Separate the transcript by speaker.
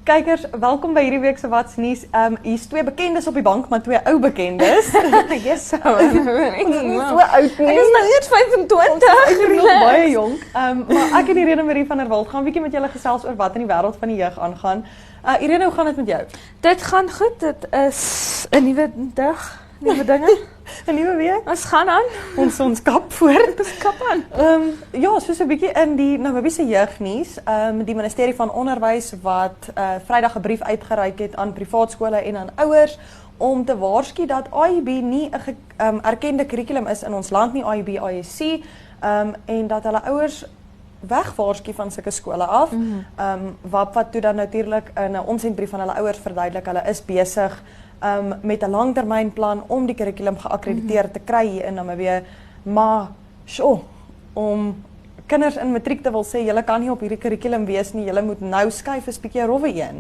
Speaker 1: Kykers, welkom by hierdie week se Wat's Nuus. Hier's twee bekendes op die bank, maar twee ou bekendes.
Speaker 2: Yes, so.
Speaker 1: So oud nie.
Speaker 2: Ek is nou eers 25.
Speaker 1: Ek is nog baie jonk. Maar ek en Irene Marie van der Walt gaan 'n bietjie met julle gesels oor wat in die wêreld van die jeug aangaan. Irene, hoe gaan dit met jou?
Speaker 2: Dit gaan goed. Dit is 'n nuwe dag, nuwe dinge.
Speaker 1: 'n Nuwe week.
Speaker 2: Ons gaan aan.
Speaker 1: Ons kap voor.
Speaker 2: Dis kap aan.
Speaker 1: Ja, soos 'n bietjie in die Namibiese jeugnuus, die ministerie van Onderwys wat Vrydag 'n brief uitgereik het aan privaat skole en aan ouers om te waarsku dat IEB nie 'n erkende kurrikulum is in ons land nie, IEB ISC, en dat hulle ouers wegwaarsku van sulke skole af. Wat toe dan natuurlik in 'n omsendbrief van hulle ouers verduidelik, hulle is besig met 'n langtermynplan om die kurrikulum geakkrediteer te kry hier in Namibië, maar om kinders in matriek te wil sê, julle kan nie op hierdie kurrikulum wees nie, julle moet nou skuif, is bietjie 'n rowwe een.